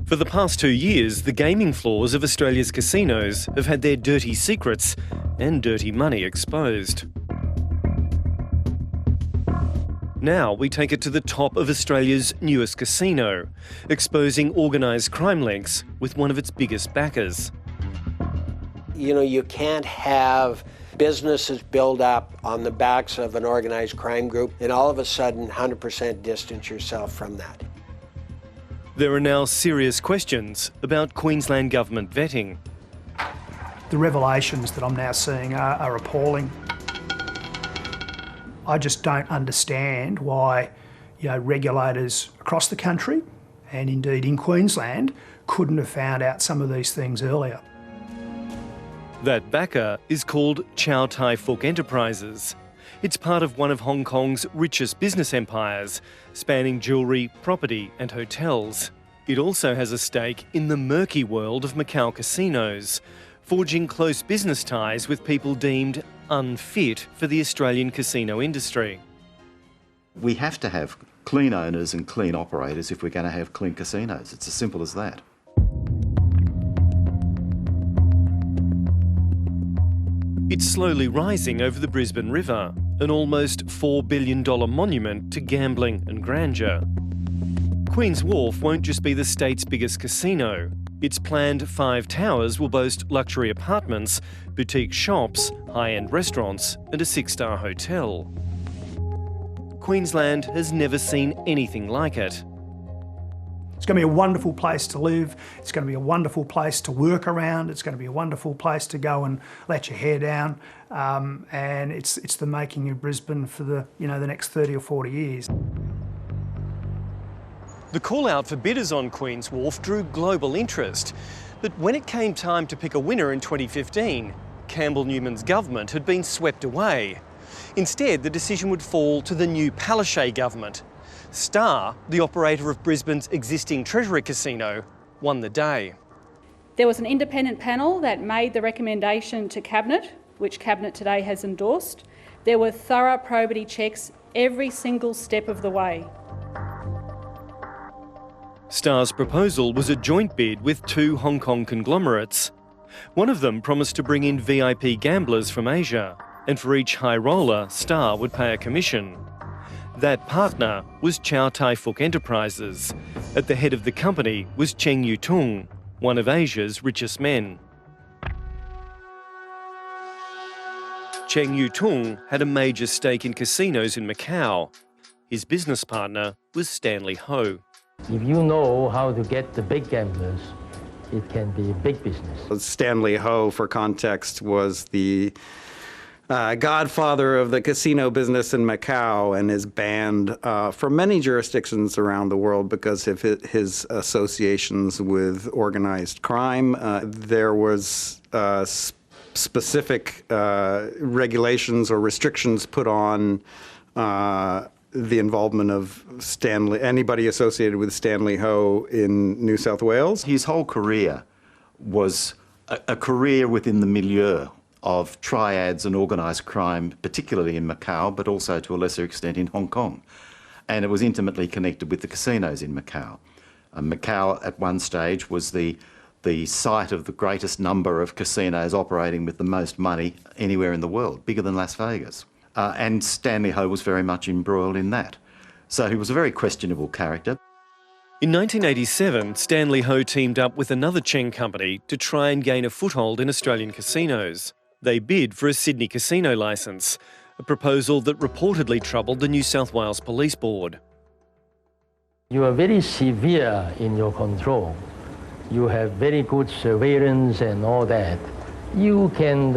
For the past 2 years, the gaming floors of Australia's casinos have had their dirty secrets and dirty money exposed. Now we take it to the top of Australia's newest casino, exposing organised crime links with one of its biggest backers. You know, you can't have businesses build up on the backs of an organised crime group and all of a sudden 100% distance yourself from that. There are now serious questions about Queensland government vetting. The revelations that I'm now seeing are appalling. I just don't understand why, regulators across the country and indeed in Queensland couldn't have found out some of these things earlier. That backer is called Chow Tai Fook Enterprises. It's part of one of Hong Kong's richest business empires, spanning jewellery, property and hotels. It also has a stake in the murky world of Macau casinos, forging close business ties with people deemed unfit for the Australian casino industry. We have to have clean owners and clean operators if we're going to have clean casinos. It's as simple as that. It's slowly rising over the Brisbane River, an almost $4 billion monument to gambling and grandeur. Queen's Wharf won't just be the state's biggest casino. Its planned 5 towers will boast luxury apartments, boutique shops, high-end restaurants and a 6-star hotel. Queensland has never seen anything like it. It's going to be a wonderful place to live, it's going to be a wonderful place to work around, it's going to be a wonderful place to go and let your hair down, and it's the making of Brisbane for the next 30 or 40 years. The call-out for bidders on Queen's Wharf drew global interest, but when it came time to pick a winner in 2015, Campbell Newman's government had been swept away. Instead, the decision would fall to the new Palaszczuk government. Star, the operator of Brisbane's existing Treasury Casino, won the day. There was an independent panel that made the recommendation to Cabinet, which Cabinet today has endorsed. There were thorough probity checks every single step of the way. Star's proposal was a joint bid with 2 Hong Kong conglomerates. One of them promised to bring in VIP gamblers from Asia, and for each high roller, Star would pay a commission. That partner was Chow Tai Fook Enterprises. At the head of the company was Cheng Yu Tung, one of Asia's richest men. Cheng Yu Tung had a major stake in casinos in Macau. His business partner was Stanley Ho. If you know how to get the big gamblers, it can be big business. Stanley Ho, for context, was the godfather of the casino business in Macau and is banned from many jurisdictions around the world because of his associations with organised crime. There was specific regulations or restrictions put on the involvement of anybody associated with Stanley Ho in New South Wales. His whole career was a career within the milieu of triads and organised crime, particularly in Macau, but also to a lesser extent in Hong Kong. And it was intimately connected with the casinos in Macau. Macau at one stage was the site of the greatest number of casinos operating with the most money anywhere in the world, bigger than Las Vegas. And Stanley Ho was very much embroiled in that. So he was a very questionable character. In 1987, Stanley Ho teamed up with another Cheng company to try and gain a foothold in Australian casinos. They bid for a Sydney casino licence, a proposal that reportedly troubled the New South Wales Police Board. You are very severe in your control. You have very good surveillance and all that. You can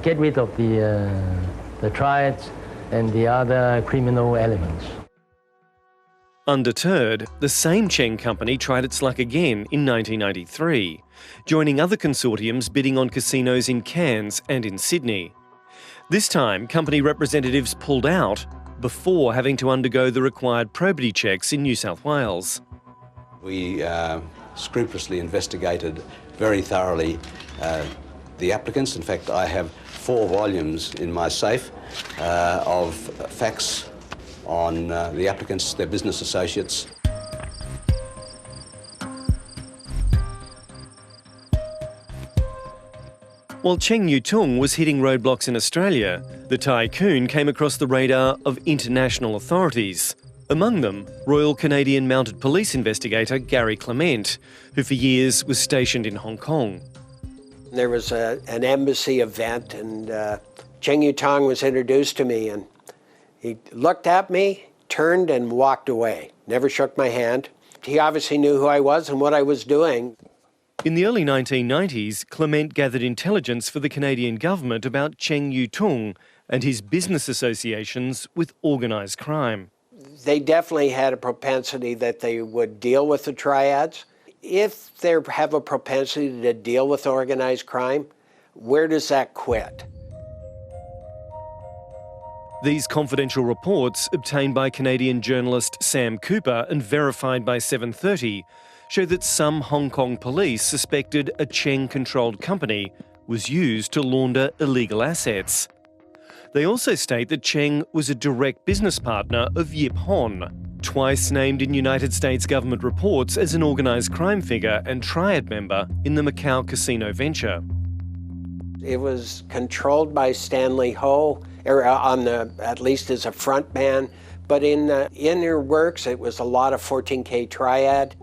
get rid of the triads and the other criminal elements. Undeterred, the same Cheng company tried its luck again in 1993, joining other consortiums bidding on casinos in Cairns and in Sydney. This time, company representatives pulled out before having to undergo the required probity checks in New South Wales. We scrupulously investigated very thoroughly the applicants. In fact, I have 4 volumes in my safe of facts on the applicants, their business associates. While Cheng Yu Tung was hitting roadblocks in Australia, the tycoon came across the radar of international authorities. Among them, Royal Canadian Mounted Police investigator Gary Clement, who for years was stationed in Hong Kong. There was an embassy event, and Cheng Yu Tung was introduced to me, and he looked at me, turned and walked away. Never shook my hand. He obviously knew who I was and what I was doing. In the early 1990s, Clement gathered intelligence for the Canadian government about Cheng Yu Tung and his business associations with organised crime. They definitely had a propensity that they would deal with the triads. If they have a propensity to deal with organised crime, where does that quit? These confidential reports, obtained by Canadian journalist Sam Cooper and verified by 730, show that some Hong Kong police suspected a Cheng-controlled company was used to launder illegal assets. They also state that Cheng was a direct business partner of Yip Hon, twice named in United States government reports as an organised crime figure and triad member in the Macau casino venture. It was controlled by Stanley Ho, at least as a front man, but in the inner works it was a lot of 14K triad.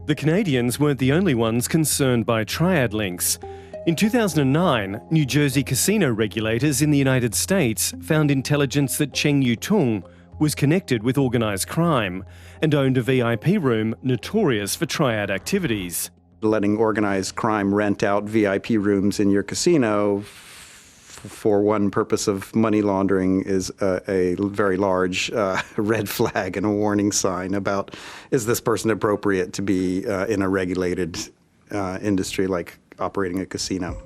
The Canadians weren't the only ones concerned by triad links. In 2009, New Jersey casino regulators in the United States found intelligence that Cheng Yu Tung was connected with organised crime and owned a VIP room notorious for triad activities. Letting organised crime rent out VIP rooms in your casino for one purpose of money laundering is a very large red flag and a warning sign about, is this person appropriate to be in a regulated industry like operating a casino?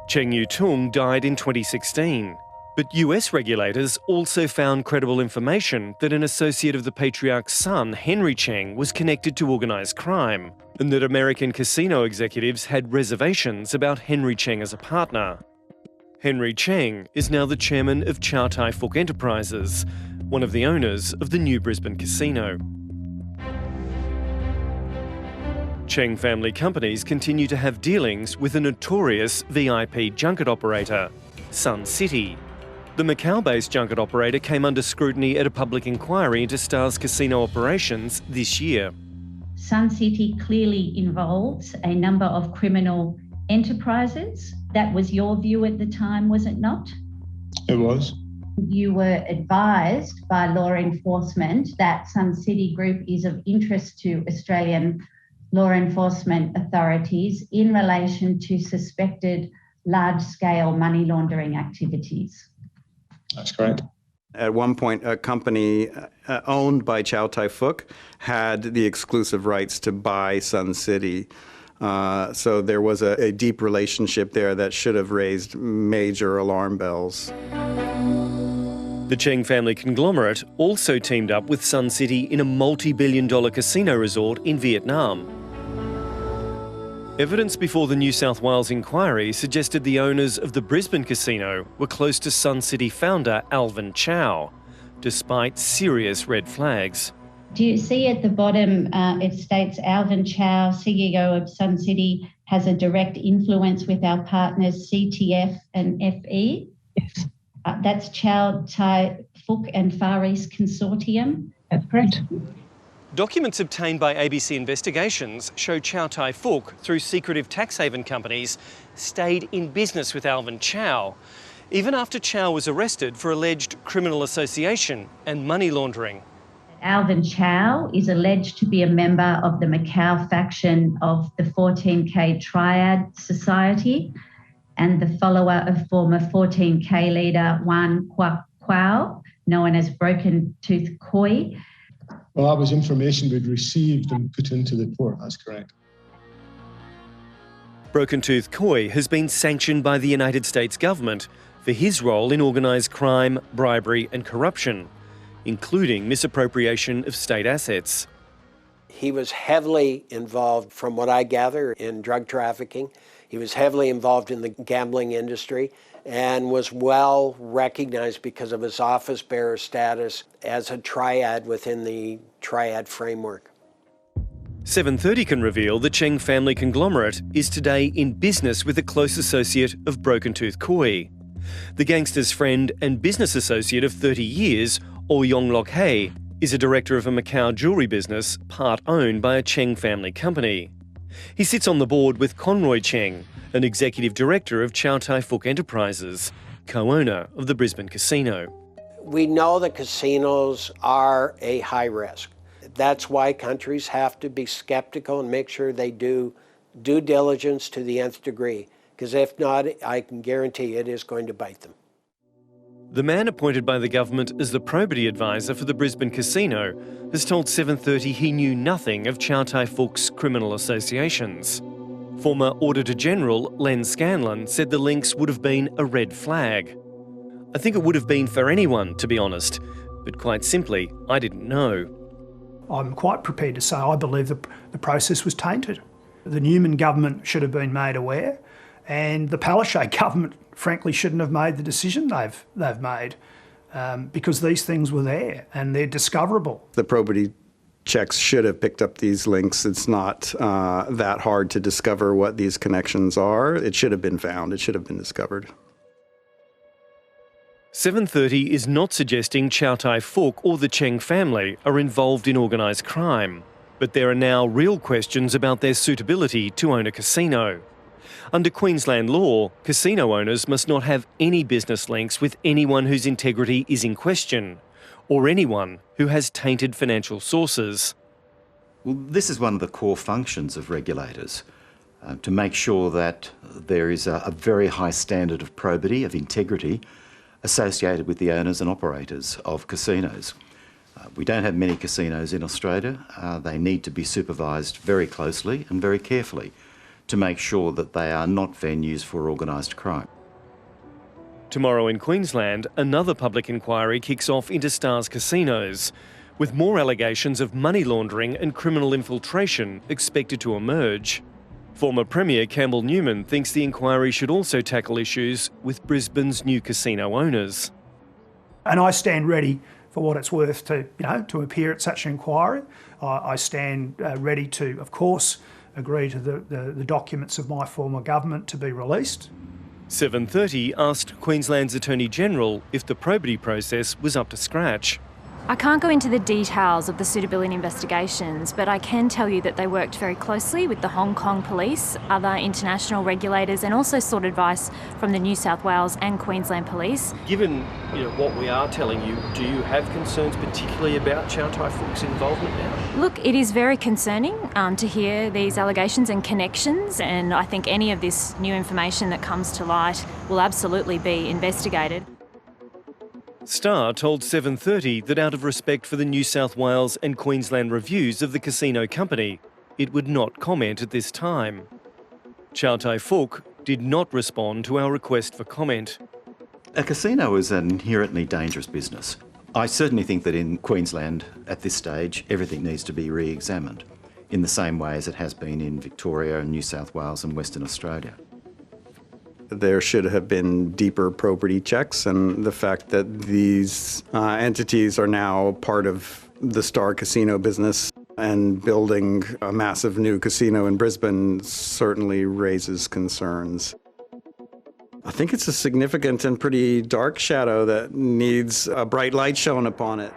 Cheng Yu Tung died in 2016, but US regulators also found credible information that an associate of the patriarch's son, Henry Cheng, was connected to organised crime, and that American casino executives had reservations about Henry Cheng as a partner. Henry Cheng is now the chairman of Chow Tai Fook Enterprises, one of the owners of the New Brisbane Casino. Cheng family companies continue to have dealings with a notorious VIP junket operator, Sun City. The Macau-based junket operator came under scrutiny at a public inquiry into Star's casino operations this year. Sun City clearly involves a number of criminal enterprises. That was your view at the time, was it not? It was. You were advised by law enforcement that Sun City Group is of interest to Australian law enforcement authorities in relation to suspected large-scale money laundering activities. That's correct. At one point, a company owned by Chow Tai Fook had the exclusive rights to buy Sun City. So there was a deep relationship there that should have raised major alarm bells. The Cheng family conglomerate also teamed up with Sun City in a multi-billion-dollar casino resort in Vietnam. Evidence before the New South Wales inquiry suggested the owners of the Brisbane casino were close to Sun City founder Alvin Chow, despite serious red flags. Do you see at the bottom, it states Alvin Chow, CEO of Sun City, has a direct influence with our partners CTF and FE? Yes. That's Chow Tai Fook and Far East Consortium? That's correct. Documents obtained by ABC Investigations show Chow Tai Fook, through secretive tax haven companies, stayed in business with Alvin Chow, even after Chow was arrested for alleged criminal association and money laundering. Alvin Chow is alleged to be a member of the Macau faction of the 14K Triad Society and the follower of former 14K leader Wan Kwao, known as Broken Tooth Koi. Well, that was information we'd received and put into the report, that's correct. Broken Tooth Koi has been sanctioned by the United States government for his role in organised crime, bribery and corruption, including misappropriation of state assets. He was heavily involved, from what I gather, in drug trafficking. He was heavily involved in the gambling industry. and was well recognized because of his office bearer status as a triad within the triad framework. 730 can reveal the Cheng family conglomerate is today in business with a close associate of Broken Tooth Koi. The gangster's friend and business associate of 30 years, Yong Lok Hei, is a director of a Macau jewellery business part owned by a Cheng family company. He sits on the board with Conroy Cheng, an executive director of Chow Tai Fook Enterprises, co-owner of the Brisbane casino. We know that casinos are a high risk. That's why countries have to be skeptical and make sure they do due diligence to the nth degree, because if not, I can guarantee it is going to bite them. The man appointed by the government as the probity advisor for the Brisbane casino has told 730 he knew nothing of Chow Tai Fook's criminal associations. Former Auditor General Len Scanlon said the links would have been a red flag. I think it would have been for anyone, to be honest, but quite simply, I didn't know. I'm quite prepared to say I believe the process was tainted. The Newman government should have been made aware, and the Palaszczuk government, frankly, shouldn't have made the decision they've made, because these things were there and they're discoverable. The probity checks should have picked up these links. It's not that hard to discover what these connections are. It should have been found. It should have been discovered. 730 is not suggesting Chow Tai Fook or the Cheng family are involved in organised crime, but there are now real questions about their suitability to own a casino. Under Queensland law, casino owners must not have any business links with anyone whose integrity is in question, or anyone who has tainted financial sources. Well, this is one of the core functions of regulators, to make sure that there is a very high standard of probity, of integrity, associated with the owners and operators of casinos. We don't have many casinos in Australia. They need to be supervised very closely and very carefully to make sure that they are not venues for organised crime. Tomorrow in Queensland, another public inquiry kicks off into Star's casinos, with more allegations of money laundering and criminal infiltration expected to emerge. Former Premier Campbell Newman thinks the inquiry should also tackle issues with Brisbane's new casino owners. And I stand ready for what it's worth to to appear at such an inquiry. I stand ready to, of course, agree to the documents of my former government to be released. 730 asked Queensland's Attorney General if the probity process was up to scratch. I can't go into the details of the suitability investigations, but I can tell you that they worked very closely with the Hong Kong police, other international regulators, and also sought advice from the New South Wales and Queensland police. Given what we are telling you, do you have concerns particularly about Chow Tai Fook's involvement now? Look, it is very concerning to hear these allegations and connections, and I think any of this new information that comes to light will absolutely be investigated. Star told 730 that out of respect for the New South Wales and Queensland reviews of the casino company, it would not comment at this time. Chow Tai Fook did not respond to our request for comment. A casino is an inherently dangerous business. I certainly think that in Queensland, at this stage, everything needs to be re-examined in the same way as it has been in Victoria and New South Wales and Western Australia. There should have been deeper probity checks, and the fact that these entities are now part of the Star casino business and building a massive new casino in Brisbane certainly raises concerns. I think it's a significant and pretty dark shadow that needs a bright light shone upon it.